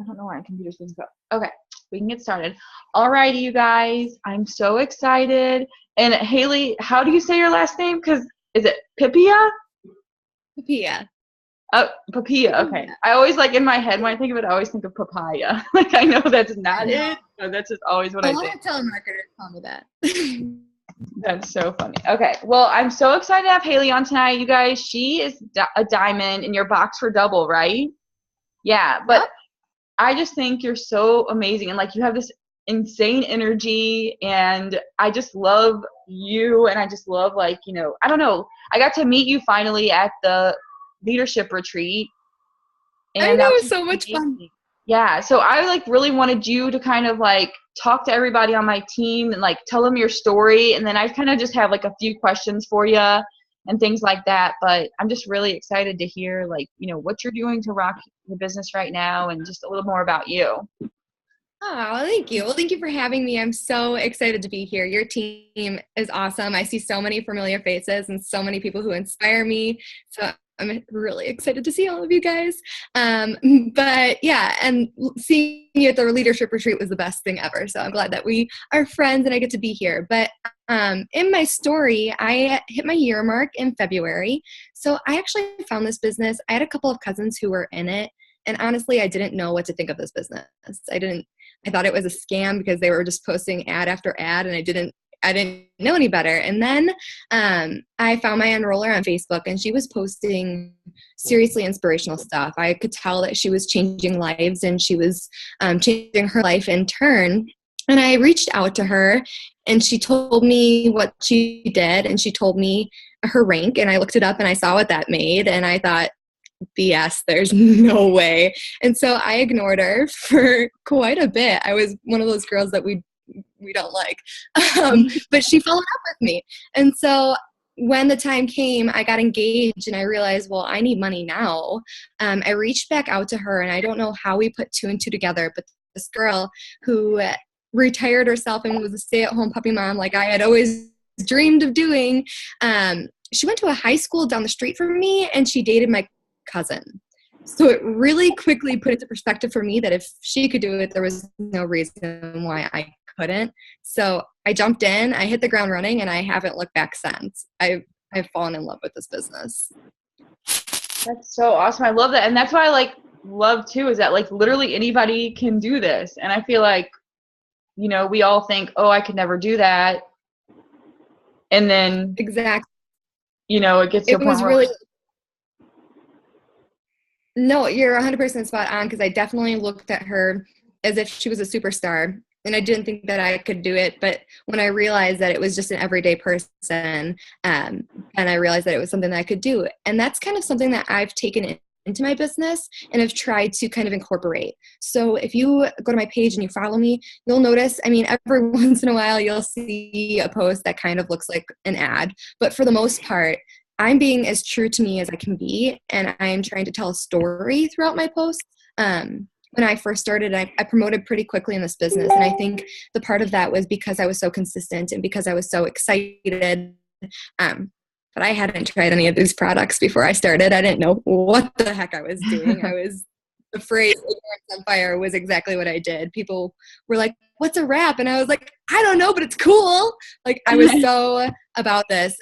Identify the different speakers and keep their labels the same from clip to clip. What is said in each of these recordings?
Speaker 1: I don't know why my computer's doing so. Okay, we can get started. Alrighty, you guys. I'm so excited. And Hailey, how do you say your last name? Because is it Pipia?
Speaker 2: Pipia.
Speaker 1: Oh, Pipia. Okay. I always in my head when I think of it, I always think of papaya. I know that's not it, but that's just always what I think.
Speaker 2: A lot of telemarketers call me that.
Speaker 1: That's so funny. Okay. Well, I'm so excited to have Hailey on tonight, you guys. She is a diamond in your box for double, right? Yeah. But yep. I just think you're so amazing. And you have this insane energy. And I just love you. And I just love I don't know. I got to meet you finally at the leadership retreat. And
Speaker 2: I know, it was so much fun.
Speaker 1: Yeah. So I really wanted you to kind of talk to everybody on my team and tell them your story. And then I kind of just have a few questions for you and things like that. But I'm just really excited to hear what you're doing to rock the business right now and just a little more about you.
Speaker 2: Oh, thank you. Well, thank you for having me. I'm so excited to be here. Your team is awesome. I see so many familiar faces and so many people who inspire me. So I'm really excited to see all of you guys. But yeah, and seeing you at the leadership retreat was the best thing ever. So I'm glad that we are friends and I get to be here. But in my story, I hit my year mark in February. So I actually found this business. I had a couple of cousins who were in it. And honestly, I didn't know what to think of this business. I thought it was a scam because they were just posting ad after ad and I didn't know any better. And then I found my enroller on Facebook and she was posting seriously inspirational stuff. I could tell that she was changing lives and she was changing her life in turn. And I reached out to her and she told me what she did and she told me her rank and I looked it up and I saw what that made and I thought, BS, there's no way. And so I ignored her for quite a bit. I was one of those girls that we don't like. But she followed up with me. And so when the time came, I got engaged and I realized, well, I need money now. I reached back out to her and I don't know how we put two and two together, but this girl who retired herself and was a stay-at-home puppy mom like I had always dreamed of doing, she went to a high school down the street from me and she dated my cousin. So it really quickly put into perspective for me that if she could do it, there was no reason why I couldn't. So I jumped in, I hit the ground running, and I haven't looked back since. I've fallen in love with this business.
Speaker 1: That's so awesome. I love that. And that's why I love too, is that literally anybody can do this. And I feel we all think, oh, I could never do that. And then
Speaker 2: exactly,
Speaker 1: it gets to a point where
Speaker 2: no, you're 100% spot on because I definitely looked at her as if she was a superstar and I didn't think that I could do it. But when I realized that it was just an everyday person and I realized that it was something that I could do. And that's kind of something that I've taken into my business and have tried to kind of incorporate. So if you go to my page and you follow me, you'll notice, every once in a while you'll see a post that kind of looks like an ad. But for the most part, I'm being as true to me as I can be, and I'm trying to tell a story throughout my posts. When I first started, I promoted pretty quickly in this business, and I think the part of that was because I was so consistent and because I was so excited. But I hadn't tried any of these products before I started. I didn't know what the heck I was doing. I was the phrase "ignorance on fire" was exactly what I did. People were like, "What's a wrap?" And I was like, "I don't know, but it's cool." I was so about this.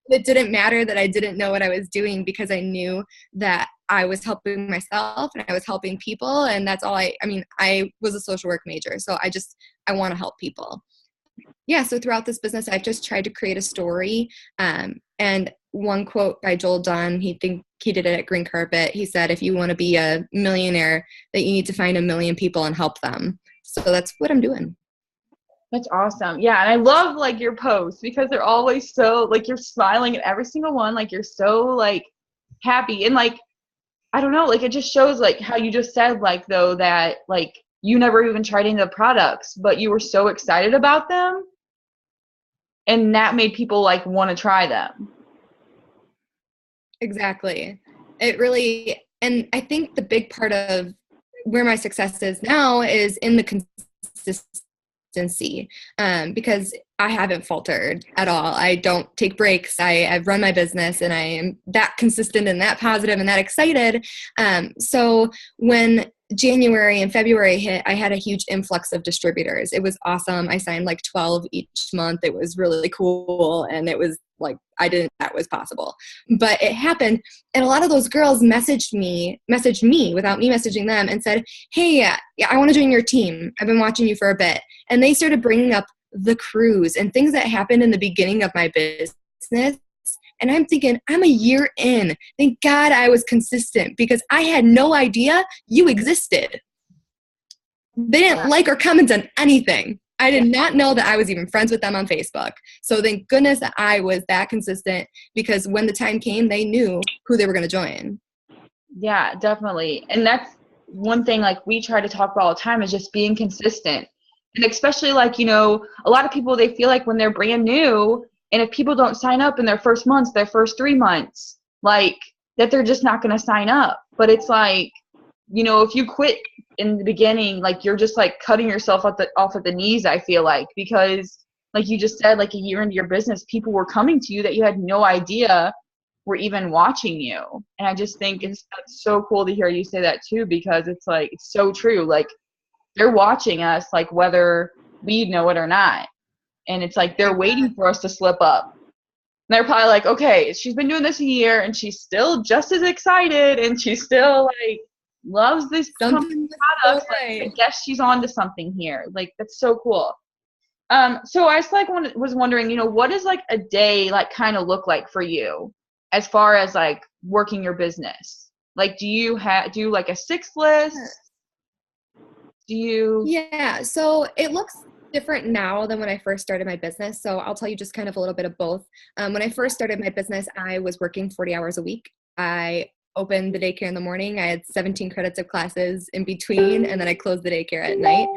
Speaker 2: It didn't matter that I didn't know what I was doing because I knew that I was helping myself and I was helping people. And that's all I was a social work major. So I want to help people. Yeah. So throughout this business, I've just tried to create a story. And one quote by Joel Dunn, he did it at Green Carpet. He said, if you want to be a millionaire, that you need to find 1 million people and help them. So that's what I'm doing.
Speaker 1: That's awesome. Yeah. And I love your posts because they're always so you're smiling at every single one. You're so happy. And I don't know, it just shows how you just said though that you never even tried any of the products, but you were so excited about them. And that made people want to try them.
Speaker 2: Exactly. It really, and I think the big part of where my success is now is in the consistency, because I haven't faltered at all. I don't take breaks. I've run my business and I am that consistent and that positive and that excited. So when January and February hit, I had a huge influx of distributors. It was awesome. I signed like 12 each month. It was really cool. And it was like, I didn't, that was possible, but it happened. And a lot of those girls messaged me without me messaging them and said, hey, yeah, I want to join your team. I've been watching you for a bit. And they started bringing up the cruise and things that happened in the beginning of my business. And I'm thinking, I'm a year in. Thank God I was consistent because I had no idea you existed. They didn't like or comment on anything. I did not know that I was even friends with them on Facebook. So thank goodness that I was that consistent because when the time came, they knew who they were going to join.
Speaker 1: Yeah, definitely. And that's one thing like we try to talk about all the time is just being consistent. And especially like, you know, a lot of people, they feel like when they're brand new, and if people don't sign up in their first months, their first 3 months, like that they're just not going to sign up. But it's like, you know, if you quit in the beginning, like you're just like cutting yourself off at the knees, I feel like, because like you just said, like a year into your business, people were coming to you that you had no idea were even watching you. And I just think it's so cool to hear you say that too, because it's like, it's so true. Like they're watching us, like whether we know it or not. And it's like they're waiting for us to slip up. And they're probably like, okay, she's been doing this a year and she's still just as excited and she still like loves this company products. Like, I guess she's on to something here. Like that's so cool. So I just like was wondering, you know, what does like a day like kind of look like for you as far as like working your business? Like do you like a 6 list?
Speaker 2: Yeah, so it looks different now than when I first started my business. So I'll tell you just kind of a little bit of both. When I first started my business, I was working 40 hours a week. I opened the daycare in the morning. I had 17 credits of classes in between, and then I closed the daycare at night.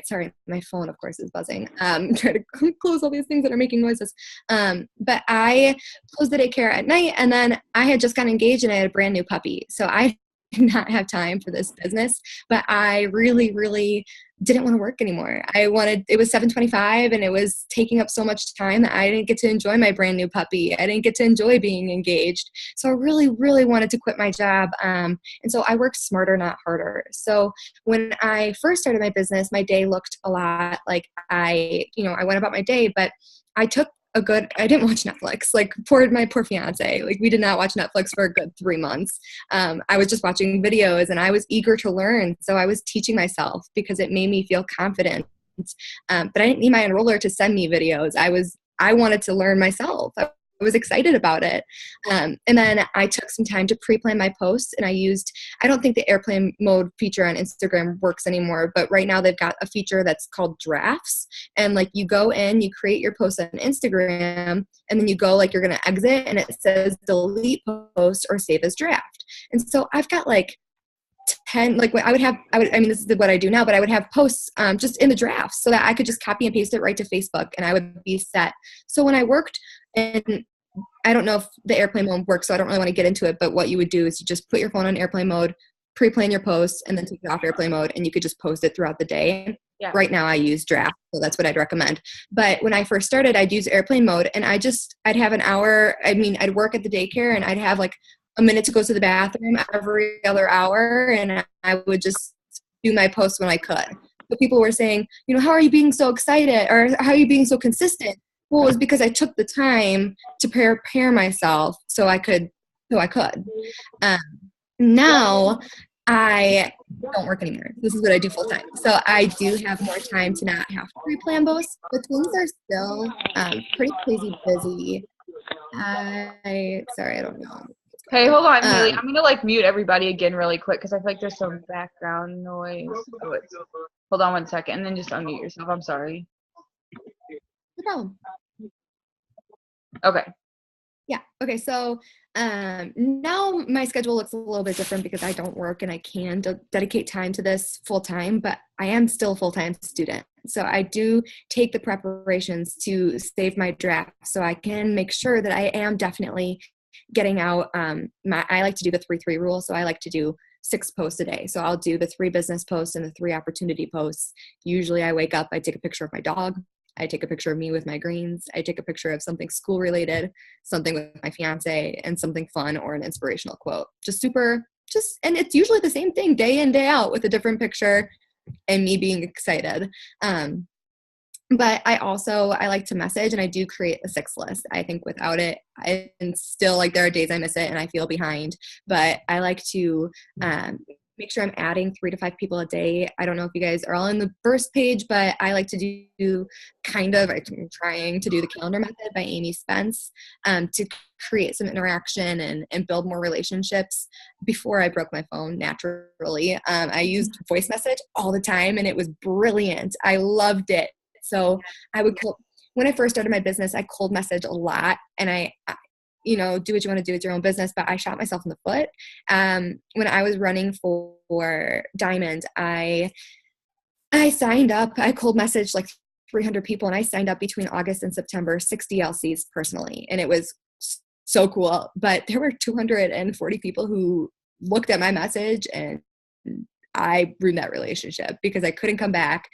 Speaker 2: Sorry, my phone, of course, is buzzing. Trying to close all these things that are making noises. But I closed the daycare at night, and then I had just gotten engaged, and I had a brand new puppy. So I did not have time for this business, but I really, really didn't want to work anymore. It was 7:25 and it was taking up so much time that I didn't get to enjoy my brand new puppy. I didn't get to enjoy being engaged. So I really, really wanted to quit my job. And so I worked smarter, not harder. So when I first started my business, my day looked a lot like I went about my day, but I didn't watch Netflix, like my poor fiance. Like we did not watch Netflix for a good 3 months. I was just watching videos and I was eager to learn. So I was teaching myself because it made me feel confident. But I didn't need my enroller to send me videos. I wanted to learn myself. I was excited about it. And then I took some time to pre-plan my posts and I don't think the airplane mode feature on Instagram works anymore, but right now they've got a feature that's called drafts. And like you go in, you create your post on Instagram, and then you go like you're going to exit and it says delete post or save as draft. And so I've got like 10, like this is what I do now, but I would have posts just in the drafts so that I could just copy and paste it right to Facebook and I would be set. So when I worked, and I don't know if the airplane mode works, so I don't really want to get into it, but what you would do is you just put your phone on airplane mode, pre-plan your posts, and then take it off airplane mode, and you could just post it throughout the day. Yeah. Right now I use draft, so that's what I'd recommend. But when I first started, I'd use airplane mode, and I'd have an hour. I'd work at the daycare, and I'd have like a minute to go to the bathroom every other hour, and I would just do my posts when I could. But people were saying, how are you being so excited, or how are you being so consistent? Well, it was because I took the time to prepare myself so I could. Now I don't work anymore. This is what I do full time. So I do have more time to not have to pre-plan posts, but things are still pretty crazy busy. I don't know.
Speaker 1: Hey, hold on, Hailey. I'm gonna like mute everybody again really quick because I feel like there's some background noise. Hold on 1 second, and then just unmute yourself. I'm sorry.
Speaker 2: No problem.
Speaker 1: Okay.
Speaker 2: Yeah. Okay. So now my schedule looks a little bit different because I don't work and I can dedicate time to this full time, but I am still a full-time student. So I do take the preparations to save my draft so I can make sure that I am definitely getting out. I like to do the 3-3 rule. So I like to do 6 posts a day. So I'll do the 3 business posts and the 3 opportunity posts. Usually I wake up, I take a picture of my dog. I take a picture of me with my greens. I take a picture of something school related, something with my fiance, and something fun or an inspirational quote. Just super and it's usually the same thing day in, day out with a different picture and me being excited. But I like to message, and I do create a 6 list. I think without it, and still, like, there are days I miss it and I feel behind, but I like to make sure I'm adding 3 to 5 people a day. I don't know if you guys are all in the burst page, but I like to do I'm trying to do the calendar method by Amy Spence to create some interaction and build more relationships. Before I broke my phone naturally, I used voice message all the time, and it was brilliant. I loved it. So when I first started my business, I cold message a lot, and I do what you want to do with your own business, but I shot myself in the foot. When I was running for Diamond, I signed up, I cold messaged like 300 people, and I signed up between August and September, 60 LCs personally. And it was so cool, but there were 240 people who looked at my message, and I ruined that relationship because I couldn't come back.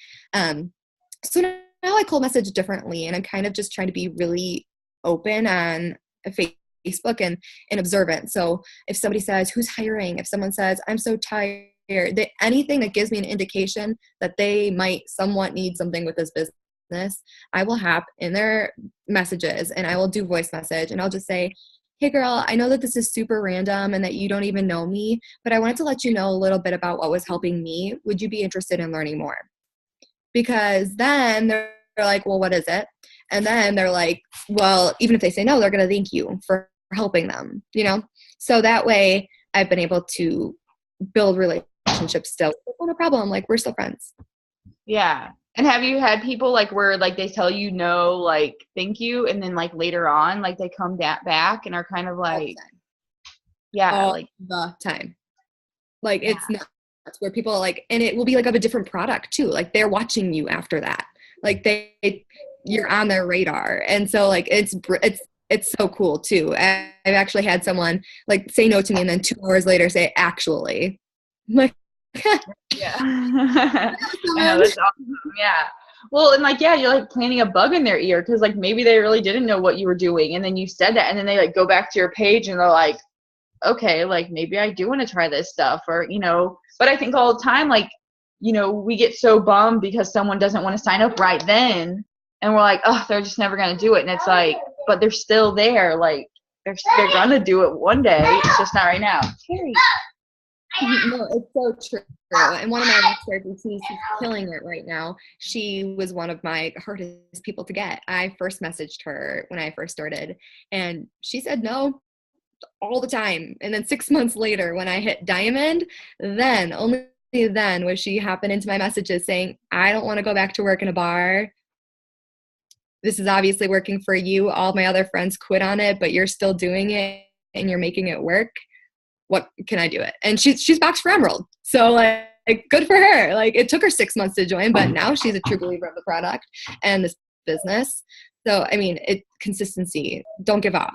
Speaker 2: So now I cold message differently, and I'm kind of just trying to be really open on Facebook and observant. So if somebody says, who's hiring? If someone says, I'm so tired, anything that gives me an indication that they might somewhat need something with this business, I will hop in their messages, and I will do voice message, and I'll just say, hey girl, I know that this is super random and that you don't even know me, but I wanted to let you know a little bit about what was helping me. Would you be interested in learning more? Because then they're like, well, what is it? And then they're like, well, even if they say no, they're going to thank you for helping them, So that way I've been able to build relationships still. Oh, no problem. Like, we're still friends.
Speaker 1: Yeah. And have you had people like where like they tell you no, like, thank you, and then like later on, like they come back and are kind of like,
Speaker 2: all like the time. Like, it's not, that's where people like, and it will be like of a different product too. Like, they're watching you after that. Like, you're on their radar. And so like, it's so cool too. I've actually had someone like say no to me, and then 2 hours later say, actually, like,
Speaker 1: yeah. I know, that's awesome. Yeah. Well, and like, yeah, you're like planting a bug in their ear because like maybe they really didn't know what you were doing, and then you said that, and then they like go back to your page and they're like, okay, like maybe I do want to try this stuff, or but I think all the time, like, we get so bummed because someone doesn't want to sign up right then, and we're like, oh, they're just never going to do it. And it's like, but they're still there. Like, they're going to do it one day. It's just not right now. Scary.
Speaker 2: No, it's so true. And one of my next RPTs, she's killing it right now. She was one of my hardest people to get. I first messaged her when I first started, and she said no all the time. And then 6 months later, when I hit Diamond, only then was she hopping into my messages saying, I don't want to go back to work in a bar. This is obviously working for you. All my other friends quit on it, but you're still doing it and you're making it work. What can I do it? And she's boxed for Emerald. So like good for her. Like, it took her 6 months to join, but now she's a true believer of the product and this business. So, I mean, consistency, don't give up.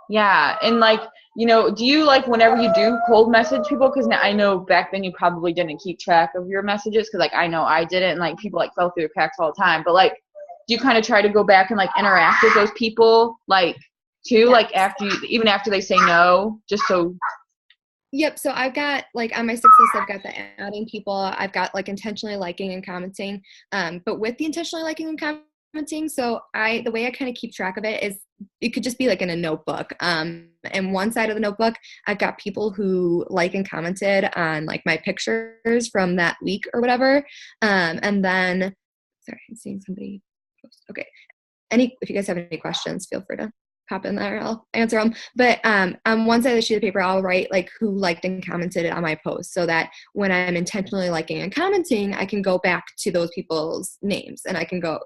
Speaker 1: Yeah. And like, do you like whenever you do cold message people, because I know back then you probably didn't keep track of your messages, because like I know I didn't, and like people like fell through the cracks all the time, but like, do you kind of try to go back and like interact with those people like too, like even after they say no, just so?
Speaker 2: Yep. So I've got like on my 6 list, I've got the adding people. I've got like intentionally liking and commenting. But with the intentionally liking and commenting, so the way I kind of keep track of it is it could just be like in a notebook. And one side of the notebook, I've got people who like and commented on like my pictures from that week or whatever. And then, sorry, I'm seeing somebody post. Okay. If you guys have any questions, feel free to pop in there. I'll answer them. But on one side of the sheet of paper, I'll write like who liked and commented on my post, so that when I'm intentionally liking and commenting, I can go back to those people's names and I can go,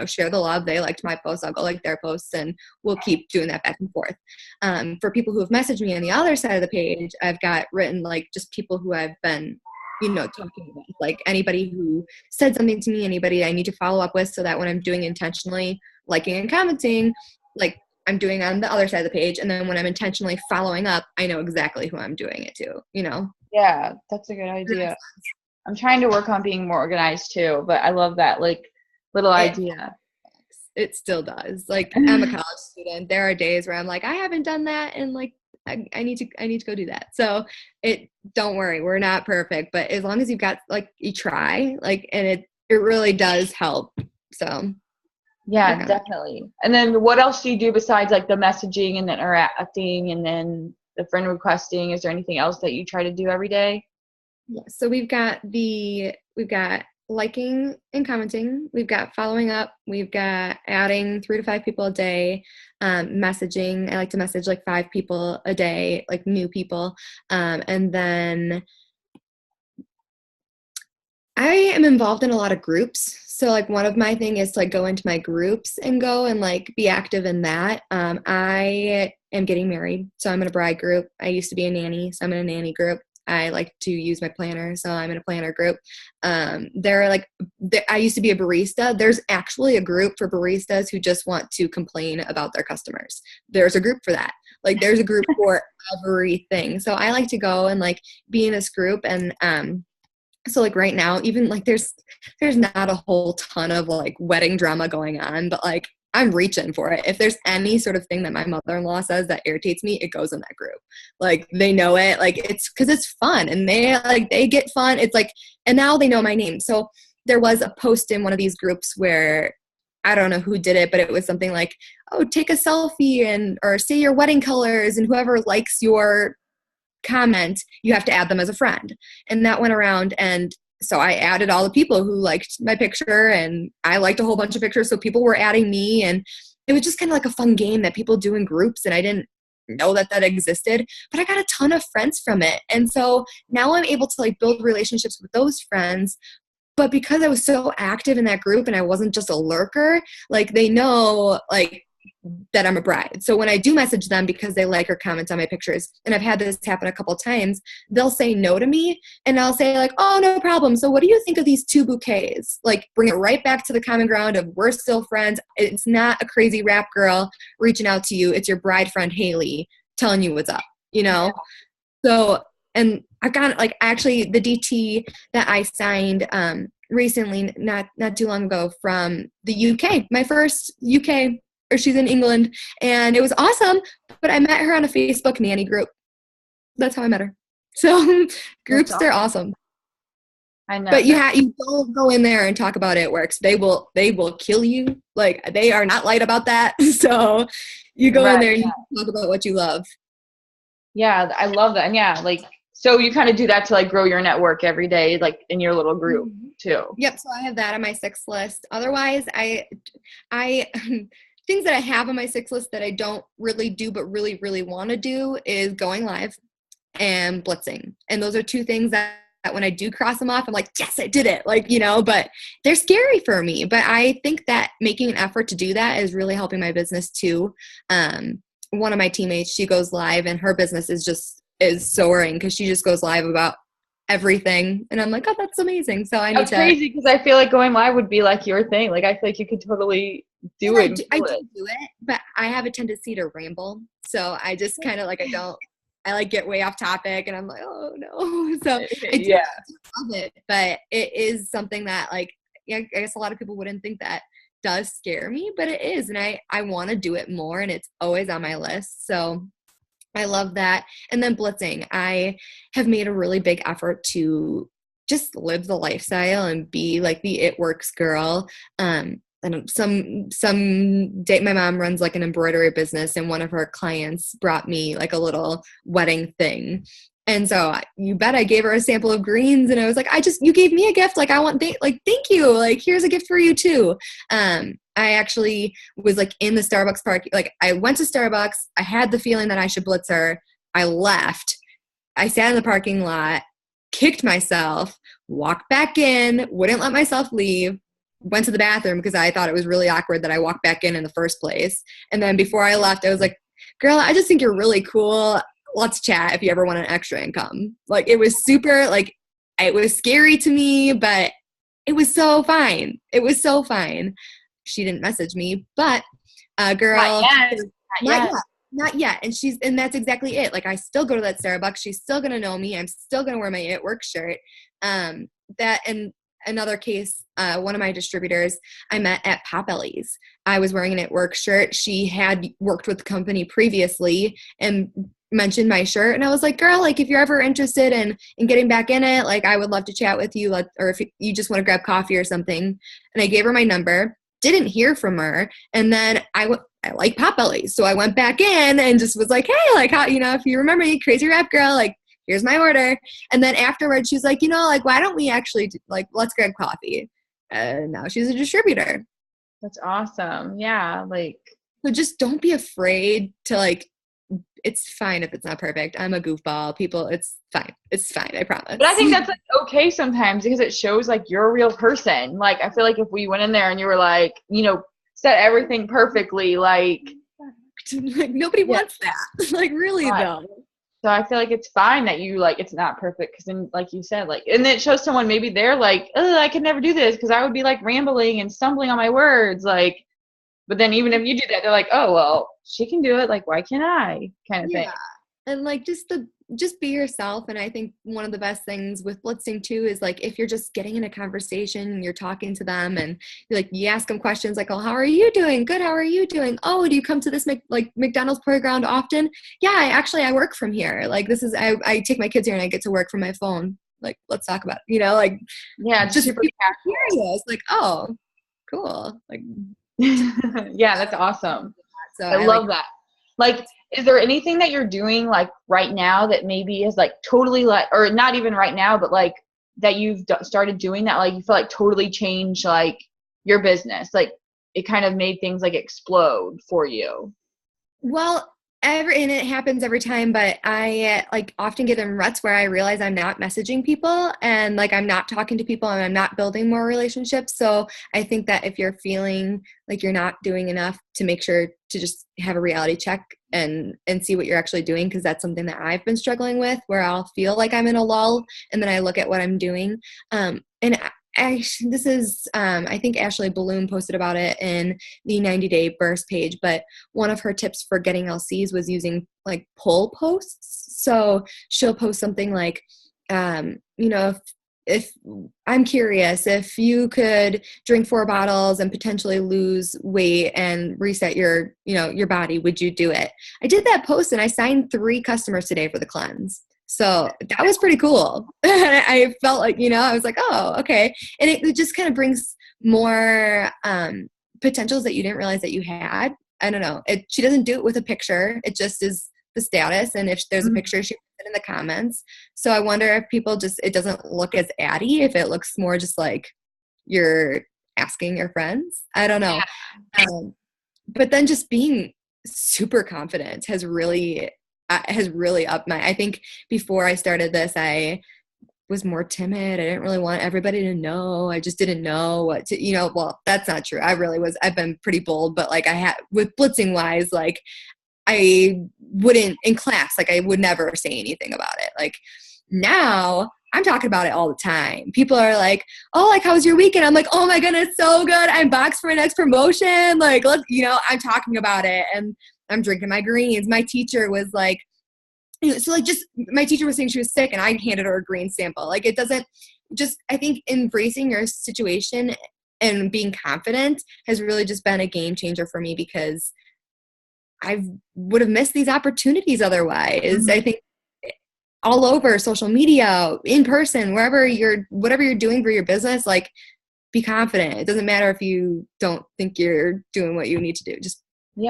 Speaker 2: share the love. They liked my post, I'll go like their posts, and we'll keep doing that back and forth. For people who have messaged me on the other side of the page, I've got written like just people who I've been talking about, like anybody who said something to me, anybody I need to follow up with, so that when I'm doing intentionally liking and commenting, like I'm doing on the other side of the page, and then when I'm intentionally following up, I know exactly who I'm doing it to,
Speaker 1: Yeah, that's a good idea. I'm trying to work on being more organized too, but I love that like little idea.
Speaker 2: It still does. Like, I'm a college student. There are days where I'm like, I haven't done that in like I need to go do that. So don't worry, we're not perfect, but as long as you've got like, you try, like, and it really does help. So
Speaker 1: Yeah, definitely. And then what else do you do besides like the messaging and the interacting and then the friend requesting? Is there anything else that you try to do every day?
Speaker 2: Yeah, so we've got liking and commenting, we've got following up, we've got adding 3 to 5 people a day, messaging. I like to message like 5 people a day, like new people, and then I am involved in a lot of groups. So like one of my thing is to like go into my groups and go and like be active in that. I am getting married, so I'm in a bride group. I used to be a nanny, so I'm in a nanny group. I like to use my planner, so I'm in a planner group. I used to be a barista. There's actually a group for baristas who just want to complain about their customers. There's a group for that. Like there's a group for everything. So I like to go and like be in this group, and so like right now, even like there's not a whole ton of like wedding drama going on, but like I'm reaching for it. If there's any sort of thing that my mother-in-law says that irritates me, it goes in that group. Like they know it, like it's because it's fun and they get fun. It's like, and now they know my name. So there was a post in one of these groups where I don't know who did it, but it was something like, oh, take a selfie or say your wedding colors, and whoever likes your comment, you have to add them as a friend. And that went around, and so I added all the people who liked my picture, and I liked a whole bunch of pictures, so people were adding me, and it was just kind of like a fun game that people do in groups, and I didn't know that existed, but I got a ton of friends from it. And so now I'm able to like build relationships with those friends. But because I was so active in that group and I wasn't just a lurker, like they know like that I'm a bride. So when I do message them because they like or comment on my pictures, and I've had this happen a couple of times, they'll say no to me, and I'll say like, oh, no problem. So what do you think of these 2 bouquets? Like bring it right back to the common ground of we're still friends. It's not a crazy rap girl reaching out to you. It's your bride friend, Hailey, telling you what's up, you know? So, and I've got like actually the DT that I signed recently, not too long ago, from the UK, my first UK, or she's in England, and it was awesome. But I met her on a Facebook nanny group. That's how I met her. So groups, awesome. They're awesome.
Speaker 1: I know.
Speaker 2: But you don't go in there and talk about it works. They will kill you. Like they are not light about that. So you go in there and you talk about what you love.
Speaker 1: Yeah, I love that. And yeah, like so you kind of do that to like grow your network every day, like in your little group too.
Speaker 2: Yep. So I have that on my 6 list. Otherwise, I things that I have on my 6 list that I don't really do but really, really want to do is going live and blitzing. And those are 2 things that when I do cross them off, I'm like, yes, I did it. Like, you know, but they're scary for me. But I think that making an effort to do that is really helping my business too. One of my teammates, she goes live and her business is soaring because she just goes live about everything, and I'm like, oh, that's amazing. So that's
Speaker 1: crazy because I feel like going live would be like your thing. Like I feel like you could totally do it.
Speaker 2: I do it, but I have a tendency to ramble, so I just kind of like I like get way off topic, and I'm like, oh no. So I do love it, but it is something that like I guess a lot of people wouldn't think that does scare me, but it is, and I want to do it more, and it's always on my list. So I love that. And then blitzing, I have made a really big effort to just live the lifestyle and be like the it works girl. And some day my mom runs like an embroidery business, and one of her clients brought me like a little wedding thing. And so you bet I gave her a sample of greens, and I was like, you gave me a gift. Like thank you. Like, here's a gift for you too. I actually was like in the Starbucks park. Like I went to Starbucks. I had the feeling that I should blitz her. I left. I sat in the parking lot, kicked myself, walked back in, wouldn't let myself leave, went to the bathroom because I thought it was really awkward that I walked back in the first place. And then before I left, I was like, girl, I just think you're really cool. Let's chat if you ever want an extra income. Like it was super, like it was scary to me, but it was so fine. It was so fine. She didn't message me, but girl, not yet. And that's exactly it. Like I still go to that Starbucks. She's still going to know me. I'm still going to wear my It Works shirt. That, and another case, one of my distributors I met at Potbelly's. I was wearing an It Works shirt. She had worked with the company previously and mentioned my shirt, and I was like, girl, like if you're ever interested in getting back in it, like I would love to chat with you, or if you just want to grab coffee or something. And I gave her my number, didn't hear from her. And then I like Potbelly. So I went back in and just was like, hey, like how, if you remember me, Crazy Rap Girl, like here's my order. And then afterwards she's like, like, why don't we actually let's grab coffee? And now she's a distributor.
Speaker 1: That's awesome. Yeah. Like,
Speaker 2: so just don't be afraid to it's fine if it's not perfect. I'm a goofball. People, it's fine. It's fine. I promise.
Speaker 1: But I think that's okay sometimes because it shows you're a real person. Like, I feel like if we went in there and you were set everything perfectly,
Speaker 2: nobody wants that. Really though.
Speaker 1: So I feel like it's fine that you it's not perfect because then like you said and then it shows someone maybe they're like, oh, I could never do this because I would be rambling and stumbling on my words but then even if you do that, they're like, oh, well, she can do it. Why can't I? Kind of thing.
Speaker 2: And just be yourself. And I think one of the best things with blitzing too is if you're just getting in a conversation and you're talking to them and you ask them questions oh, how are you doing? Good. How are you doing? Oh, do you come to this McDonald's playground often? Yeah, I work from here. This is, I take my kids here and I get to work from my phone. Let's talk about it,
Speaker 1: yeah,
Speaker 2: just
Speaker 1: super
Speaker 2: curious. Oh, cool.
Speaker 1: Yeah, that's awesome.
Speaker 2: So
Speaker 1: I love that. Is there anything that you're doing right now that maybe is totally or not even right now, but that you've started doing that you feel totally changed your business? It kind of made things explode for you.
Speaker 2: Well, and it happens every time, but I often get in ruts where I realize I'm not messaging people and I'm not talking to people and I'm not building more relationships. So I think that if you're feeling you're not doing enough, to make sure to just have a reality check and see what you're actually doing, because that's something that I've been struggling with, where I'll feel I'm in a lull and then I look at what I'm doing. This is, I think Ashley Bloom posted about it in the 90-day burst page, but one of her tips for getting LCs was using pull posts. So she'll post something if I'm curious, if you could drink 4 bottles and potentially lose weight and reset your body, would you do it? I did that post and I signed 3 customers today for the cleanse. So that was pretty cool. I felt I was like, oh, okay. And it just kind of brings more potentials that you didn't realize that you had. I don't know. She doesn't do it with a picture. It just is the status. And if there's a picture, she puts it in the comments. So I wonder if people it doesn't look as addy, if it looks more just you're asking your friends. I don't know. But then just being super confident has really upped I think before I started this, I was more timid. I didn't really want everybody to know. I just didn't know what to, well, that's not true. I've been pretty bold, but I had with blitzing wise, I wouldn't in class, I would never say anything about it. Now I'm talking about it all the time. People are oh, how was your weekend? I'm oh my goodness, so good. I'm boxed for my next promotion. Let's, I'm talking about it and I'm drinking my greens. My teacher was just my teacher was saying she was sick and I handed her a green sample. It doesn't just, I think embracing your situation and being confident has really just been a game changer for me, because I would have missed these opportunities otherwise. Mm-hmm. I think all over social media, in person, whatever you're doing for your business, be confident. It doesn't matter if you don't think you're doing what you need to do. Just make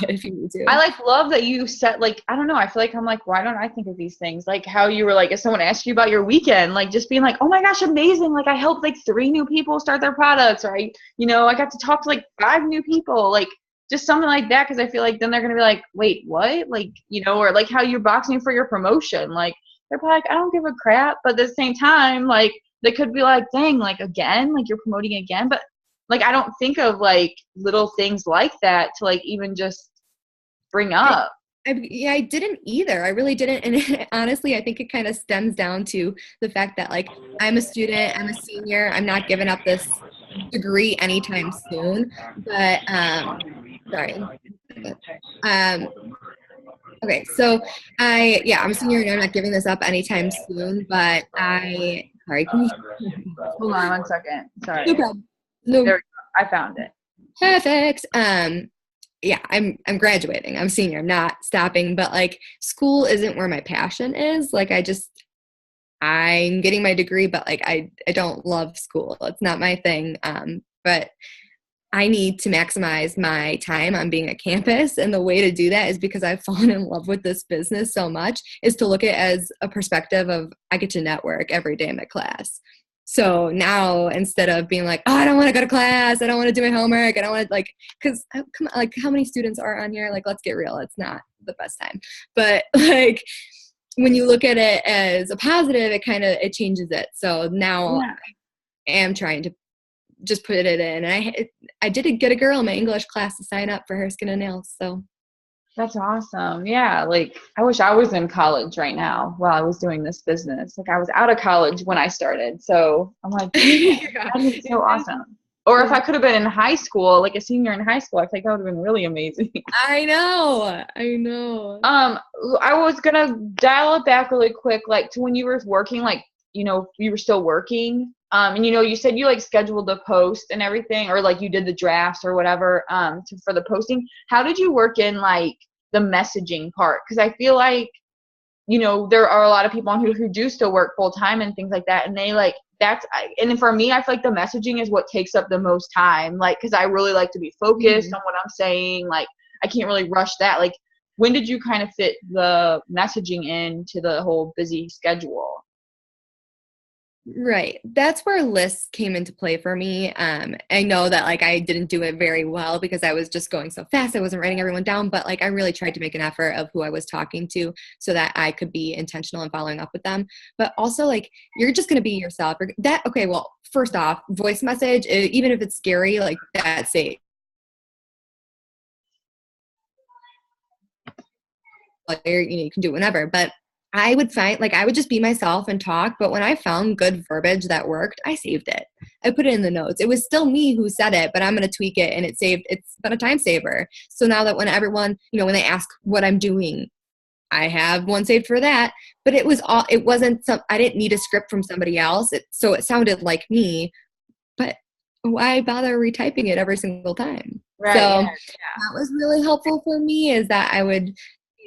Speaker 2: it if you need to.
Speaker 1: I love that you set I don't know, I feel I'm why don't I think of these things? How you were if someone asked you about your weekend, just being oh my gosh, amazing, I helped 3 new people start their products, or I got to talk to 5 new people, just something like that, because I feel then they're gonna be wait, what? Or how you're boxing for your promotion, they're probably I don't give a crap, but at the same time they could be dang, again, you're promoting again, but I don't think of little things like that to even just bring up.
Speaker 2: I didn't either. I really didn't. And honestly, I think it kind of stems down to the fact that I'm a student, I'm a senior, I'm not giving up this degree anytime soon. But sorry. Okay, so I'm a senior and I'm not giving this up anytime soon. But sorry. Can you
Speaker 1: hold on 1 second? Sorry.
Speaker 2: No problem. No.
Speaker 1: There we go. I found it.
Speaker 2: Perfect. yeah, I'm graduating. I'm senior. I'm not stopping, but like school isn't where my passion is. Like I'm getting my degree, but like I don't love school. It's not my thing. But I need to maximize my time on being a campus. And the way to do that is because I've fallen in love with this business so much, is to look at it as a perspective of I get to network every day in my class. So now instead of being like, oh, I don't want to go to class, I don't want to do my homework, I don't want to like, because come on, like how many students are on here? Like, let's get real. It's not the best time. But like when you look at it as a positive, it changes it. So now
Speaker 1: Yeah.
Speaker 2: I am trying to just put it in. And I did get a girl in my English class to sign up for her skin and nails. So
Speaker 1: That's awesome. Yeah, like I wish I was in college right now while I was doing this business. Like I was out of college when I started. So I'm like,
Speaker 2: yeah.
Speaker 1: that is so awesome. Or if I could have been in high school, like a senior in high school, I think that would have been really amazing.
Speaker 2: I know.
Speaker 1: I was gonna dial it back really quick, like to when you were working, like, you were still working. And you said you like scheduled the post and everything, or like you did the drafts or whatever, for the posting. How did you work in like the messaging part? Because I feel like, there are a lot of people who do still work full time and things like that, and they like and for me, I feel like the messaging is what takes up the most time, like because I really like to be focused on what I'm saying. Like I can't really rush that. Like when did you kind of fit the messaging into the whole busy schedule?
Speaker 2: Right. That's where lists came into play for me. I know that like I didn't do it very well because I was just going so fast. I wasn't writing everyone down, but like I really tried to make an effort of who I was talking to so that I could be intentional in following up with them. But also like you're just going to be yourself. Okay, well, first off, voice message, even if it's scary, like that's safe. Like, you can do it whenever, but I would just be myself and talk. But when I found good verbiage that worked, I saved it. I put it in the notes. It was still me who said it, but I'm going to tweak it, and it's been a time saver. So now that when everyone, when they ask what I'm doing, I have one saved for that. But it wasn't I didn't need a script from somebody else. So it sounded like me, but why bother retyping it every single time?
Speaker 1: Right.
Speaker 2: So
Speaker 1: Yeah.
Speaker 2: that was really helpful for me, is that I would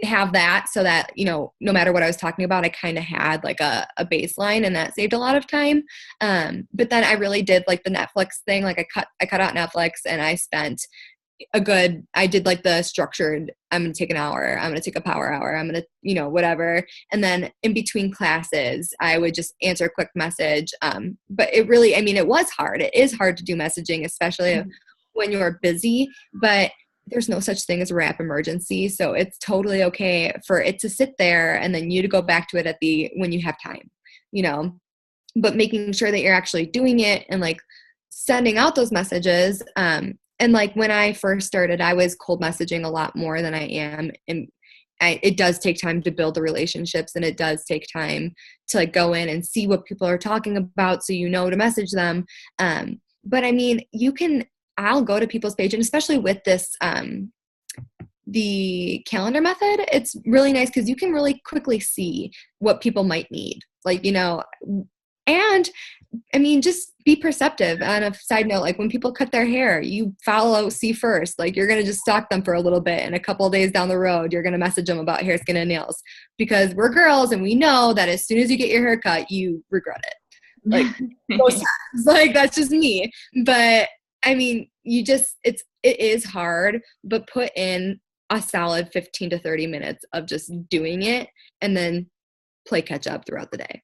Speaker 2: have that so that, no matter what I was talking about, I kind of had like a baseline, and that saved a lot of time. But then I really did like the Netflix thing. Like I cut out Netflix, and I did like the structured, I'm going to take an hour, I'm going to take a power hour, I'm going to, whatever. And then in between classes, I would just answer a quick message. But it really, it was hard. It is hard to do messaging, especially when you're busy, but there's no such thing as a rap emergency. So it's totally okay for it to sit there and then you to go back to it when you have time, but making sure that you're actually doing it and like sending out those messages. And like when I first started, I was cold messaging a lot more than I am. And it does take time to build the relationships, and it does take time to like go in and see what people are talking about, so to message them. But I'll go to people's page, and especially with this, the calendar method, it's really nice because you can really quickly see what people might need. Like, and just be perceptive. On a side note, like when people cut their hair, you see first, like you're going to just stalk them for a little bit, and a couple of days down the road, you're going to message them about hair, skin, and nails, because we're girls and we know that as soon as you get your hair cut, you regret it. Like most times, like that's just me. But it is hard, but put in a solid 15 to 30 minutes of just doing it, and then play catch up throughout the day.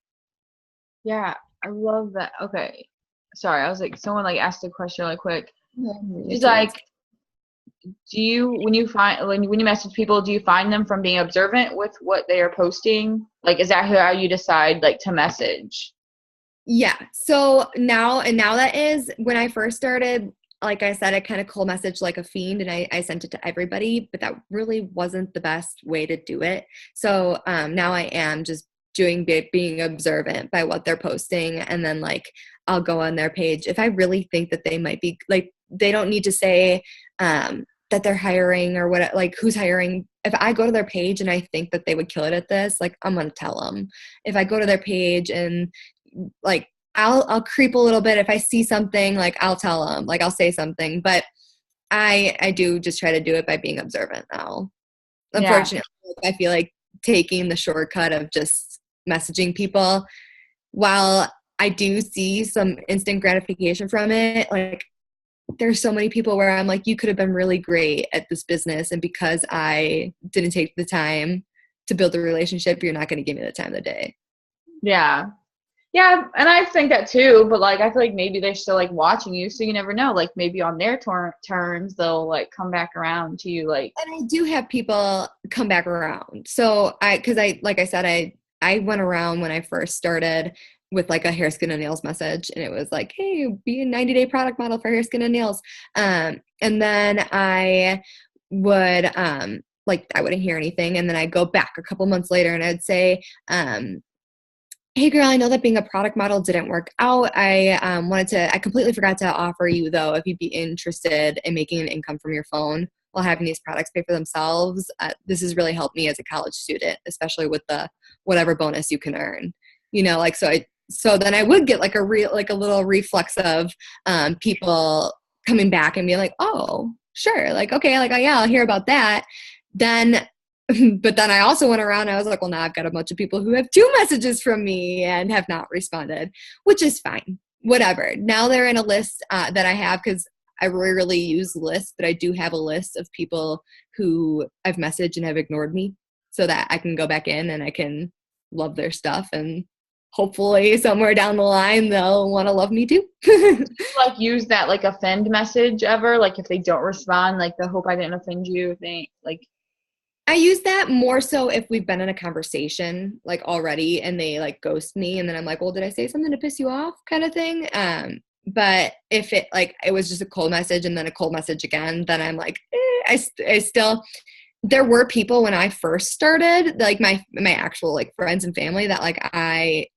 Speaker 1: Yeah, I love that. Okay. Sorry, I was like, someone like asked a question really quick. She's like, when you message people, do you find them from being observant with what they are posting? Like, is that how you decide like to message?
Speaker 2: Yeah. So now that is, when I first started, like I said, I kind of cold messaged like a fiend, and I sent it to everybody, but that really wasn't the best way to do it. So now I am just being observant by what they're posting, and then like I'll go on their page if I really think that they might be like, they don't need to say that they're hiring or what, like who's hiring. If I go to their page and I think that they would kill it at this, like I'm gonna tell them. If I go to their page and like I'll creep a little bit, if I see something, like I'll tell them, like I'll say something. But I do just try to do it by being observant now.
Speaker 1: Yeah.
Speaker 2: Unfortunately, I feel like taking the shortcut of just messaging people, while I do see some instant gratification from it, like there's so many people where I'm like, you could have been really great at this business, and because I didn't take the time to build a relationship, you're not going to give me the time of the day.
Speaker 1: Yeah. Yeah, and I think that too, but like I feel like maybe they're still like watching you, so you never know. Like maybe on their terms, they'll like come back around to you. Like,
Speaker 2: and I do have people come back around. So like I said, I went around when I first started with like a hair, skin, and nails message, and it was like, hey, be a 90-day product model for hair, skin, and nails. And then I would like I wouldn't hear anything, and then I'd go back a couple months later, and I'd say, hey girl, I know that being a product model didn't work out. I completely forgot to offer you though, if you'd be interested in making an income from your phone while having these products pay for themselves. This has really helped me as a college student, especially with the whatever bonus you can earn. Like so then I would get like a little reflex of people coming back and being like, oh, sure, like okay, like yeah, I'll hear about that. Then but then I also went around and I was like, well, now I've got a bunch of people who have 2 messages from me and have not responded, which is fine. Whatever. Now they're in a list that I have, because I rarely use lists, but I do have a list of people who I've messaged and have ignored me, so that I can go back in and I can love their stuff, and hopefully somewhere down the line they'll want to love me too.
Speaker 1: like use that like offend message ever? Like if they don't respond, like the hope I didn't offend you thing, like.
Speaker 2: I use that more so if we've been in a conversation like already and they like ghost me, and then I'm like, well, did I say something to piss you off, kind of thing. But if it was just a cold message and then a cold message again, then I'm like, I still, there were people when I first started, like my actual like friends and family, that like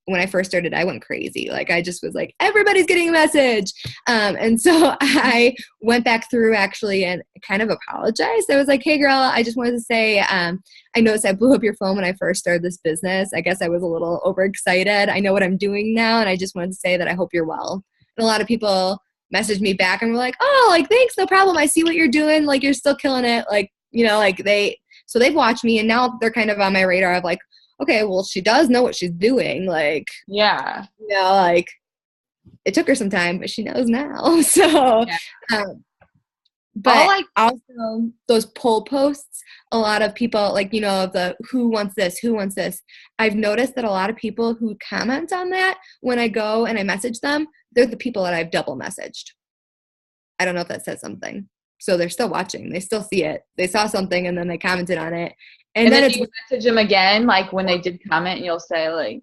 Speaker 2: when I first started, I went crazy. Like I just was like, everybody's getting a message. And so I went back through actually and kind of apologized. I was like, hey girl, I just wanted to say, I noticed I blew up your phone when I first started this business. I guess I was a little overexcited. I know what I'm doing now. And I just wanted to say that I hope you're well. And a lot of people messaged me back and were like, oh, like, thanks, no problem. I see what you're doing. Like, you're still killing it. Like, like so they've watched me, and now they're kind of on my radar of like, okay, well, she does know what she's doing. Like,
Speaker 1: Yeah.
Speaker 2: Like it took her some time, but she knows now. So,
Speaker 1: Yeah.
Speaker 2: But also those poll posts, a lot of people like, the who wants this, I've noticed that a lot of people who comment on that, when I go and I message them, they're the people that I've double messaged. I don't know if that says something. So they're still watching. They still see it. They saw something and then they commented on it. And then
Speaker 1: you message them again, like when they did comment, and you'll say like,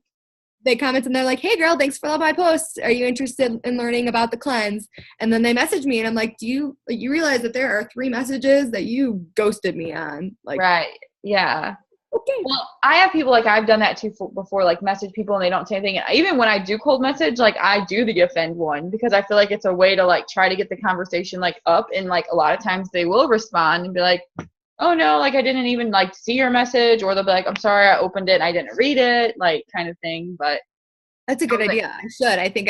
Speaker 2: they comment and they're like, hey girl, thanks for all my posts. Are you interested in learning about the cleanse? And then they message me and I'm like, do you realize that there are 3 messages that you ghosted me on? Like,
Speaker 1: right. Yeah.
Speaker 2: Okay.
Speaker 1: Well, I have people like I've done that too before, like message people and they don't say anything. And even when I do cold message, like I do the offend one, because I feel like it's a way to like try to get the conversation like up, and like a lot of times they will respond and be like, oh no, like I didn't even like see your message, or they'll be like, I'm sorry, I opened it and I didn't read it, like kind of thing. But
Speaker 2: that's a good idea. I should. I think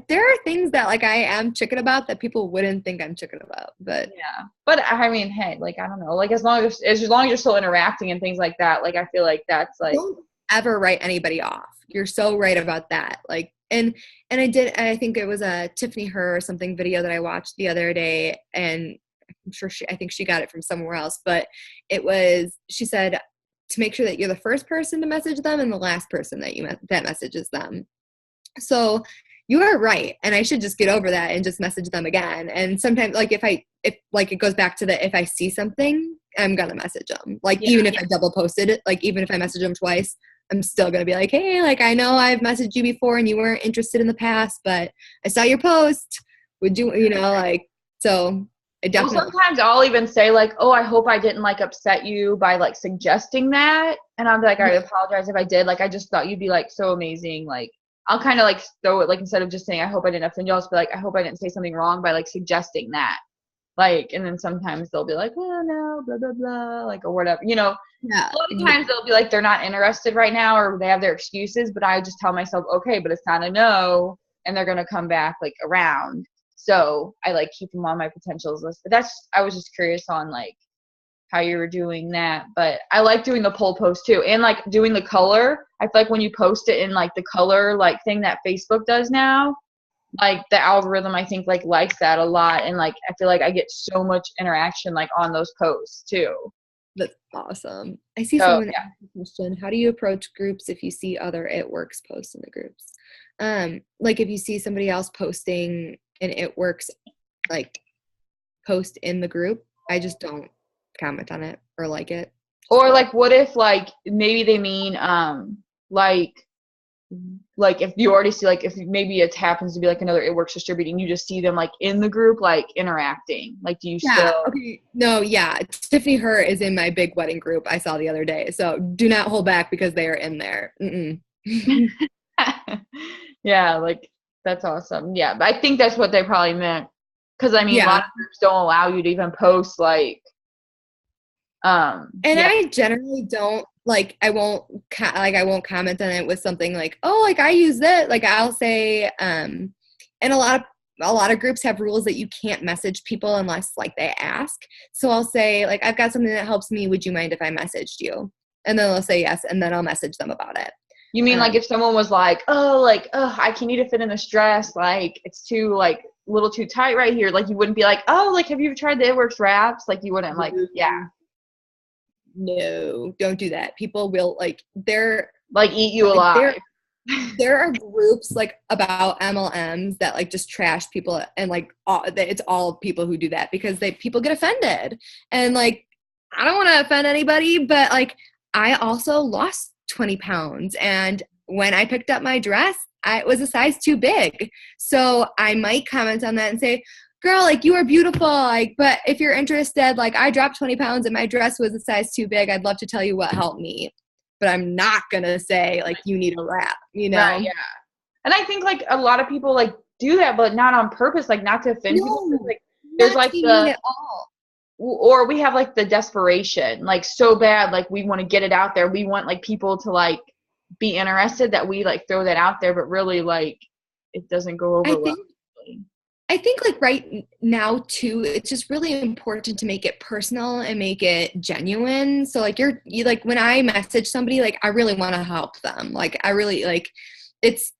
Speaker 2: there are things that like I am chicken about that people wouldn't think I'm chicken about, but
Speaker 1: yeah. But I mean, hey, like I don't know, like as long as you're still interacting and things like that, like I feel like that's like,
Speaker 2: don't ever write anybody off. You're so right about that. Like, and I think it was a Tiffany Her or something video that I watched the other day, and I'm sure I think she got it from somewhere else, but she said to make sure that you're the first person to message them and the last person that messages them. So you are right. And I should just get over that and just message them again. And sometimes like if like it goes back to if I see something, I'm going to message them. Like even if I double posted it, like even if I message them twice, I'm still going to be like, hey, like I know I've messaged you before and you weren't interested in the past, but I saw your post. Would you, like, so definitely.
Speaker 1: Well, sometimes I'll even say like, oh, I hope I didn't like upset you by like suggesting that. And I'll be like, I apologize if I did. Like, I just thought you'd be like so amazing. Like, I'll kind of like throw it, like instead of just saying, I hope I didn't offend you, I'll just be like, I hope I didn't say something wrong by like suggesting that. Like, and then sometimes they'll be like, oh no, blah, blah, blah, like, or whatever, Yeah. A lot of times they'll be like, they're not interested right now, or they have their excuses, but I just tell myself, okay, but it's not a no. And they're going to come back like around. So I like keep them on my potentials list. But I was just curious on like how you were doing that. But I like doing the poll post too, and like doing the color. I feel like when you post it in like the color like thing that Facebook does now, like the algorithm I think like likes that a lot, and like I feel like I get so much interaction like on those posts too.
Speaker 2: That's awesome. I see
Speaker 1: So
Speaker 2: someone
Speaker 1: yeah.
Speaker 2: ask a question. How do you approach groups if you see other It Works posts in the groups? Like if you see somebody else posting an It Works like post in the group, I just don't comment on it or like it.
Speaker 1: Or like what if like maybe they mean like if you already see like if maybe it happens to be like another It Works distributing, you just see them like in the group like interacting, like do you still
Speaker 2: okay, no, yeah, Tiffany Her is in my big wedding group I saw the other day, so do not hold back because they are in there.
Speaker 1: Yeah, like that's awesome. Yeah, but I think that's what they probably meant, because I mean a
Speaker 2: Yeah,
Speaker 1: lot of groups don't allow you to even post like
Speaker 2: and
Speaker 1: yeah.
Speaker 2: I generally don't like I won't comment on it with something like, oh, like I use that, like I'll say and a lot of groups have rules that you can't message people unless like they ask. So I'll say like, I've got something that helps me, would you mind if I messaged you? And then they'll say yes, and then I'll message them about it.
Speaker 1: You mean like if someone was like, oh, I can need to fit in this dress, like it's too like a little too tight right here, like you wouldn't be like, oh, like have you ever tried the It Works wraps? Like you wouldn't like, yeah.
Speaker 2: No, don't do that. People will like they're
Speaker 1: Like eat you alive.
Speaker 2: There are groups like about MLMs that like just trash people, and like it's all people who do that because people get offended, and like I don't want to offend anybody, but like I also lost 20 pounds, and when I picked up my dress, it was a size too big. So I might comment on that and say, girl, like you are beautiful, like, but if you're interested, like I dropped 20 pounds and my dress was a size too big, I'd love to tell you what helped me. But I'm not gonna say like you need a wrap, you know?
Speaker 1: Right, yeah. And I think like a lot of people like do that, but not on purpose, like not to offend people. Like there's
Speaker 2: Not
Speaker 1: like
Speaker 2: to be mean at all.
Speaker 1: or we have like the desperation, like so bad, like we want to get it out there. We want like people to like be interested that we like throw that out there, but really like it doesn't go over well.
Speaker 2: I think like right now too, it's just really important to make it personal and make it genuine. So like you like when I message somebody, like I really want to help them. Like I really like it's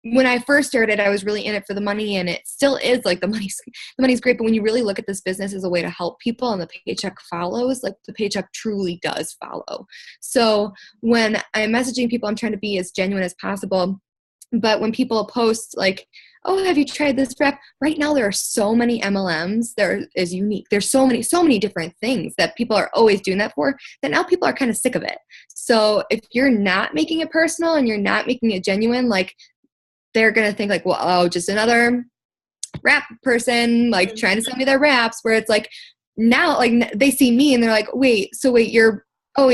Speaker 2: when I first started, I was really in it for the money, and it still is. Like the money's great, but when you really look at this business as a way to help people and the paycheck follows, like the paycheck truly does follow. So when I'm messaging people, I'm trying to be as genuine as possible. But when people post like, oh, have you tried this wrap? Right now, there are so many MLMs. There is unique. There's so many different things that people are always doing that for, that now people are kind of sick of it. So if you're not making it personal and you're not making it genuine, like they're going to think like, well, oh, just another rap person, like trying to sell me their raps, where it's like now, like they see me and they're like, wait, and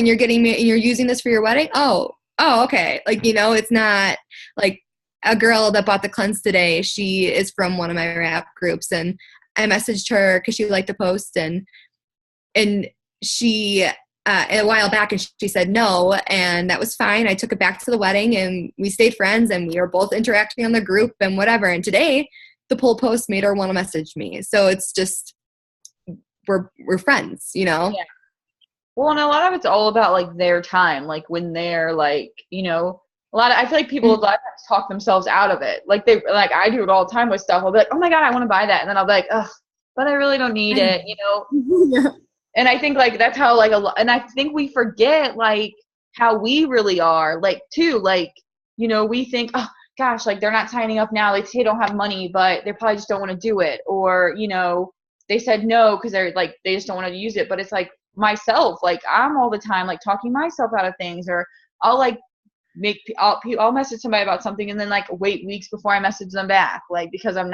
Speaker 2: you're getting me and you're using this for your wedding? Oh, okay. Like, you know, it's not like, a girl that bought the cleanse today, she is from one of my rap groups, and I messaged her because she liked the post, and she a while back, and she said no, and that was fine. I took it back to the wedding, and we stayed friends, and we were both interacting on the group and whatever. And today, the poll post made her want to message me. So it's just we're friends, you know.
Speaker 1: Yeah. Well, and a lot of it's all about like their time, like when they're like, you know. I feel like people a lot of times talk themselves out of it. Like I do it all the time with stuff. I'll be like, oh my God, I want to buy that. And then I'll be like, ugh, but I really don't need it, you know?
Speaker 2: Yeah.
Speaker 1: And I think like, that's how like and I think we forget like how we really are like too, like, you know, we think, oh gosh, like they're not signing up now. They don't have money, but they probably just don't want to do it. Or, you know, they said no, cause they're like, they just don't want to use it. But it's like myself, like I'm all the time, like talking myself out of things, or I'll like, I'll message somebody about something and then like wait weeks before I message them back, like because I'm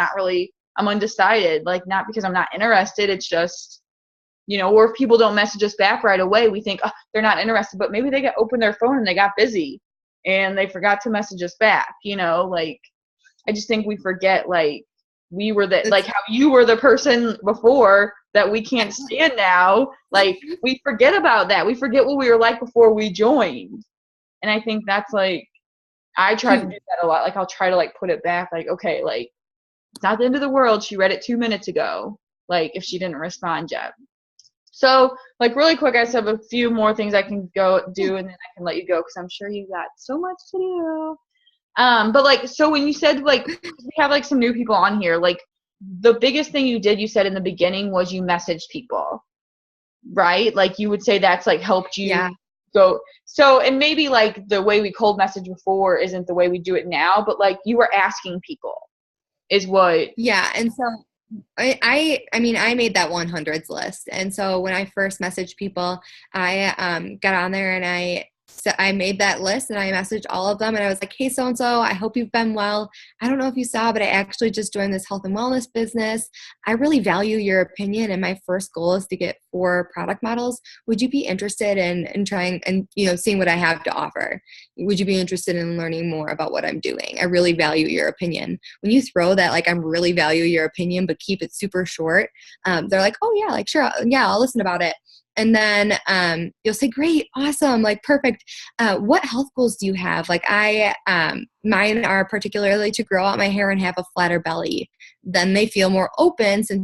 Speaker 1: undecided, like not because I'm not interested, it's just, you know, or if people don't message us back right away, we think, oh, they're not interested, but maybe they got opened their phone and they got busy and they forgot to message us back, you know, like I just think we forget like we were like how you were the person before that we can't stand now, like we forget about that, we forget what we were like before we joined. And I think that's like, I try to do that a lot. Like, I'll try to like put it back. Like, okay, like It's not the end of the world. She read it 2 minutes ago. Like, if she didn't respond yet. So, like, really quick, I just have a few more things I can go do, and then I can let you go because I'm sure you got so much to do. But like, so when you said, like, we have like some new people on here, like, the biggest thing you did, you said in the beginning, was you messaged people, right? Like, you would say that's like helped you go. So, and maybe like the way we cold message before isn't the way we do it now, but like you were asking people is what.
Speaker 2: Yeah. And so I mean, I made that 100s list. And so when I first messaged people, I got on there and I made that list and I messaged all of them and I was like, hey, so-and-so, I hope you've been well. I don't know if you saw, but I actually just joined this health and wellness business. I really value your opinion and my first goal is to get 4 product models. Would you be interested in trying and, you know, seeing what I have to offer? Would you be interested in learning more about what I'm doing? I really value your opinion. When you throw that, like, I really value your opinion, but keep it super short, they're like, oh yeah, like, sure. Yeah, I'll listen about it. And then you'll say, great, awesome, like perfect. What health goals do you have? Like mine are particularly to grow out my hair and have a flatter belly. Then they feel more open since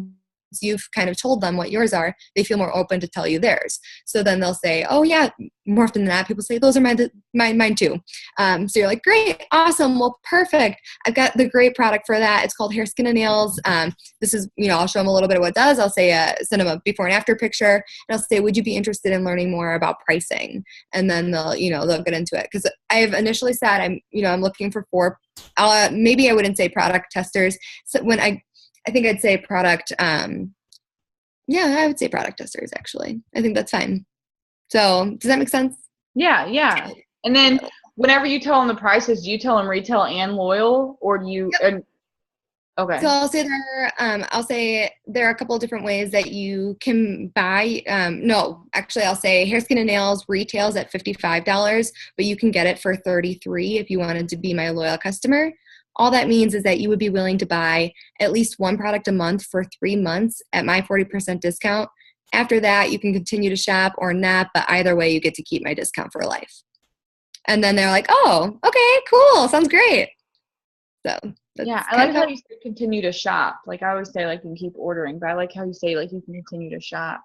Speaker 2: you've kind of told them what yours are. They feel more open to tell you theirs. So then they'll say, oh yeah, more often than not, people say, those are mine too. So you're like, great, awesome, well, perfect. I've got the great product for that. It's called Hair, Skin, and Nails. This is, you know, I'll show them a little bit of what it does. I'll say, send them a before and after picture. And I'll say, would you be interested in learning more about pricing? And then they'll get into it. Because I've initially said, I'm looking for 4, maybe I wouldn't say product testers. So when I think I'd say product, I would say product testers, actually. I think that's fine. So does that make sense?
Speaker 1: Yeah. And then whenever you tell them the prices, do you tell them retail and loyal, or do you?
Speaker 2: Yep.
Speaker 1: Okay.
Speaker 2: So I'll say there are a couple of different ways that you can buy. I'll say Hair, Skin, and Nails retails at $55, but you can get it for $33 if you wanted to be my loyal customer. All that means is that you would be willing to buy at least 1 product a month for 3 months at my 40% discount. After that, you can continue to shop or not, but either way, you get to keep my discount for life. And then they're like, oh, okay, cool, sounds great. So
Speaker 1: yeah, I like how you say continue to shop. Like, I always say, like, you can keep ordering, but I like how you say, like, you can continue to shop.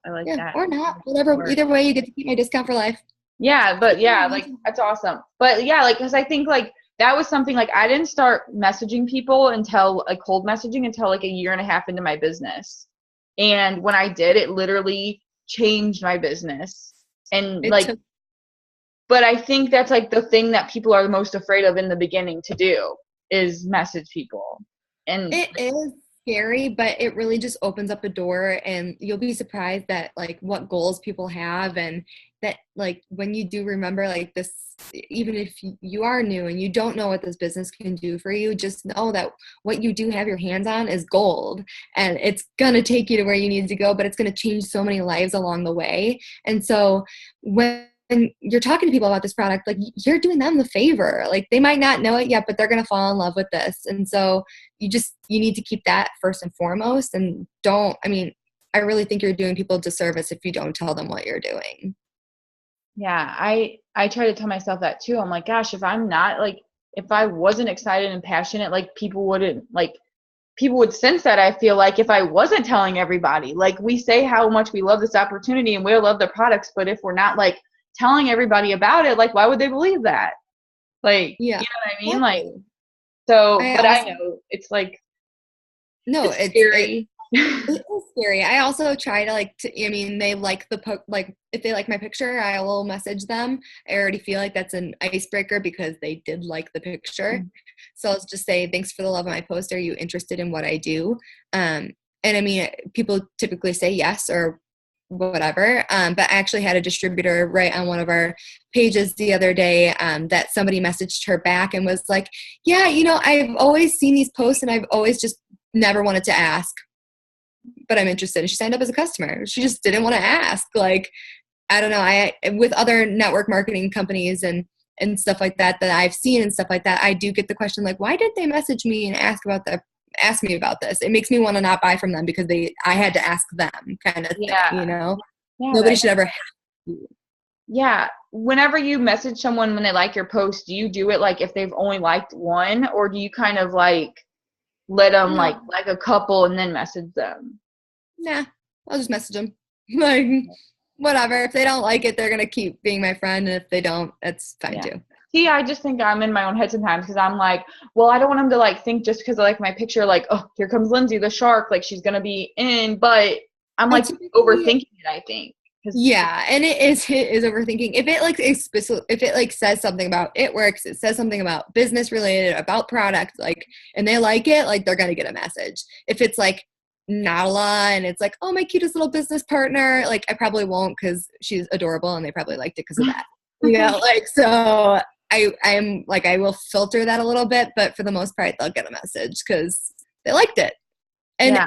Speaker 1: I like that.
Speaker 2: Or not, whatever. Either way, you get to keep my discount for life.
Speaker 1: Yeah, but yeah, like, that's awesome. But yeah, like, because I think, like, that was something, like, I didn't start messaging people until, like, cold messaging until, like, a year and a half into my business. And when I did, it literally changed my business. And, but I think that's, like, the thing that people are the most afraid of in the beginning to do is message people. And
Speaker 2: it is scary, but it really just opens up a door, and you'll be surprised that, like, what goals people have, and that, like, when you do remember, like, this, even if you are new and you don't know what this business can do for you, just know that what you do have your hands on is gold, and it's gonna take you to where you need to go, but it's gonna change so many lives along the way. And so when you're talking to people about this product, like, you're doing them the favor. Like, they might not know it yet, but they're going to fall in love with this. And so you need to keep that first and foremost. And I really think you're doing people a disservice if you don't tell them what you're doing.
Speaker 1: Yeah, I try to tell myself that too. I'm like, gosh, if I'm not, like, if I wasn't excited and passionate, like, people would sense that. I feel like if I wasn't telling everybody, like, we say how much we love this opportunity and we love the products, but if we're not, like, telling everybody about it, like, why would they believe that? Like,
Speaker 2: yeah,
Speaker 1: you know what I mean? Like, so, I know it's like,
Speaker 2: no,
Speaker 1: it's scary.
Speaker 2: It is scary. I also try to, they like if they like my picture, I will message them. I already feel like that's an icebreaker because they did like the picture. Mm-hmm. So I'll just say, thanks for the love of my post. Are you interested in what I do? And people typically say yes or whatever. But I actually had a distributor write on one of our pages the other day that somebody messaged her back and was like, yeah, I've always seen these posts and I've always just never wanted to ask, but I'm interested. And she signed up as a customer. She just didn't want to ask. Like, I don't know. With other network marketing companies and stuff like that I've seen and stuff like that, I do get the question, like, why did they message me and ask me about this? It makes me want to not buy from them because I had to ask them, kind of thing,
Speaker 1: Yeah,
Speaker 2: nobody should ever have to.
Speaker 1: Yeah. Whenever you message someone when they like your post, do you do it like if they've only liked one, or do you kind of like let them
Speaker 2: No.
Speaker 1: like a couple and then message them?
Speaker 2: Nah, I'll just message them. Like, whatever. If they don't like it, they're going to keep being my friend. And if they don't, that's fine too.
Speaker 1: See, I just think I'm in my own head sometimes because I'm like, well, I don't want them to like think just because they like my picture, like, oh, here comes Lindsay the shark, like she's gonna be in. But I'm like overthinking it, I think.
Speaker 2: Yeah, and it is overthinking. If it like if it like says something about it works, it says something about business related, about product, like, and they like it, like they're gonna get a message. If it's like Nala and it's like, oh, my cutest little business partner, like I probably won't because she's adorable and they probably liked it because of that. Like, so I'm like, I will filter that a little bit, but for the most part, they'll get a message because they liked it. And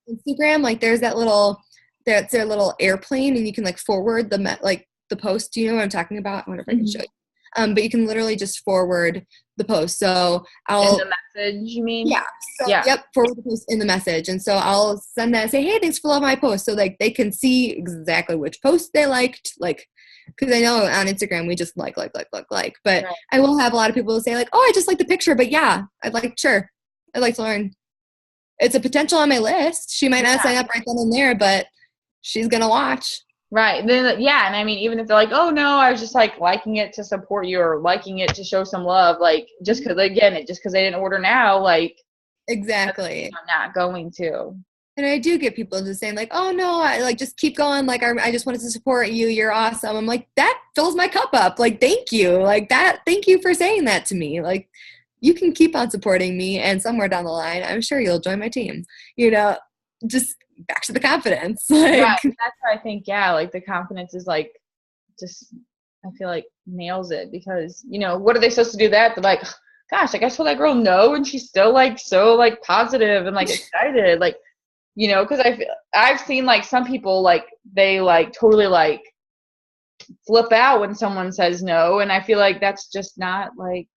Speaker 2: Instagram, like there's that's their little airplane and you can like forward the post. Do you know what I'm talking about? I wonder if I can show you. But you can literally just forward the post. So
Speaker 1: in the message, you mean?
Speaker 2: Yeah. So, yep. Forward the post in the message. And so I'll send that and say, hey, thanks for loving my post. So like they can see exactly which post they liked, like, because I know on Instagram we just like. But I will have a lot of people say like, oh, I just like the picture, but yeah, I'd like to learn. It's a potential on my list. She might not sign up right then and there, but she's gonna watch.
Speaker 1: Right. Then and I mean, even if they're like, oh no, I was just like liking it to support you or liking it to show some love, like just because they didn't order now, like
Speaker 2: exactly,
Speaker 1: I'm not going to.
Speaker 2: And I do get people just saying like, oh no, I like just keep going. Like I just wanted to support you. You're awesome. I'm like, that fills my cup up. Like, thank you. Like that. Thank you for saying that to me. Like you can keep on supporting me and somewhere down the line, I'm sure you'll join my team, just back to the confidence. Like,
Speaker 1: right. That's what I think. Yeah. Like the confidence is like, just, I feel like nails it because, what are they supposed to do that? They're like, gosh, I guess told that girl no. And she's still like, so like positive and like excited. Like, because I've seen like some people like they like totally like flip out when someone says no, and I feel like that's just not like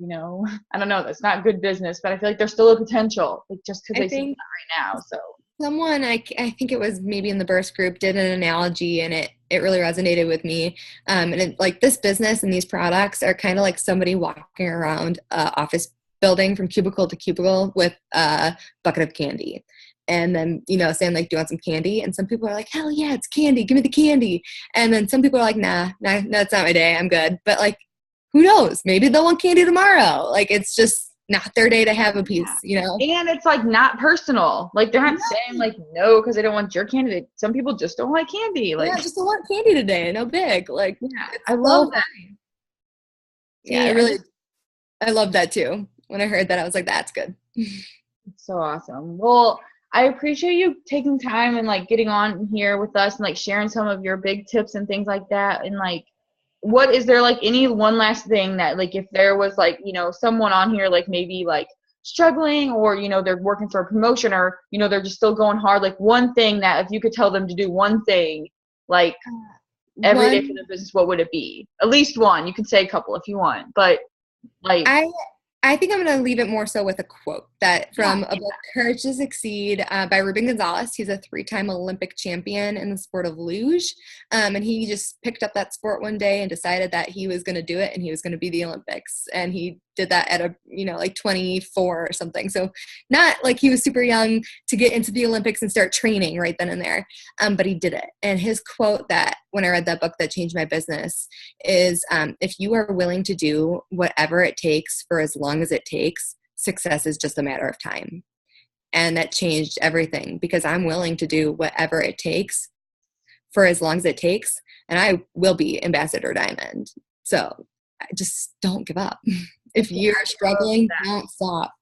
Speaker 1: I don't know, that's not good business, but I feel like there's still a potential like just because they see that right now. So
Speaker 2: someone I think it was maybe in the burst group did an analogy and it really resonated with me. And it, like this business and these products are kind of like somebody walking around an office building from cubicle to cubicle with a bucket of candy. And then, saying like, do you want some candy? And some people are like, hell yeah, it's candy. Give me the candy. And then some people are like, nah, it's not my day. I'm good. But like, who knows? Maybe they'll want candy tomorrow. Like, it's just not their day to have a piece,
Speaker 1: And it's like not personal. Like they're not saying like no because they don't want your candy. Some people just don't like candy. Like,
Speaker 2: just don't want candy today. No big. Like,
Speaker 1: I love that.
Speaker 2: Yeah, I love that too. When I heard that, I was like, that's good.
Speaker 1: It's so awesome. Well, I appreciate you taking time and like getting on here with us and like sharing some of your big tips and things like that. And like, what is there like any one last thing that like if there was like, someone on here like maybe like struggling or, they're working for a promotion or, they're just still going hard, like one thing that if you could tell them to do one thing, like every day for the business, what would it be? At least one. You can say a couple if you want, but like
Speaker 2: I think I'm going to leave it more so with a quote that from a book, Courage to Succeed by Ruben Gonzalez. He's a 3-time Olympic champion in the sport of luge. And he just picked up that sport one day and decided that he was going to do it and he was going to be the Olympics. And he did that at like 24 or something. So not like he was super young to get into the Olympics and start training right then and there. But he did it. And his quote that when I read that book that changed my business is if you are willing to do whatever it takes for as long as it takes, success is just a matter of time. And that changed everything because I'm willing to do whatever it takes for as long as it takes. And I will be Ambassador Diamond. So just don't give up. If you're struggling, don't stop.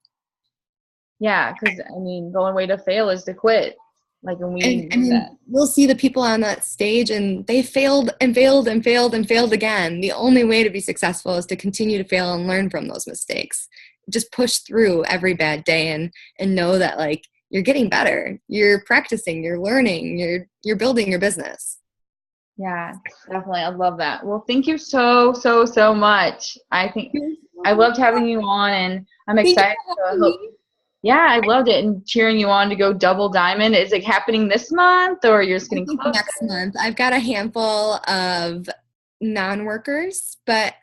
Speaker 1: Yeah, because I mean, the only way to fail is to quit. Like,
Speaker 2: we'll see the people on that stage and they failed and failed and failed and failed again. The only way to be successful is to continue to fail and learn from those mistakes. Just push through every bad day and know that like you're getting better. You're practicing, you're learning, you're building your business.
Speaker 1: Yeah, definitely. I love that. Well, thank you so much. I think I loved having you on and I'm excited. Yeah, I loved it and cheering you on to go double diamond. Is it happening this month or you're just getting close?
Speaker 2: Next month. I've got a handful of non-workers, but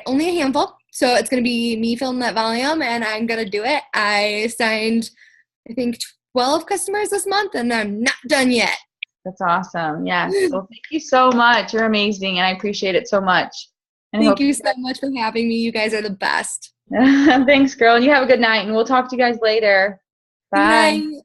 Speaker 2: only a handful. So it's going to be me filling that volume and I'm going to do it. I signed I think 12 customers this month, and I'm not done yet.
Speaker 1: That's awesome. Yes. Well, thank you so much. You're amazing, and I appreciate it so much. And
Speaker 2: Thank you so much for having me. You guys are the best.
Speaker 1: Thanks, girl. And you have a good night, and we'll talk to you guys later. Bye.
Speaker 2: Good night.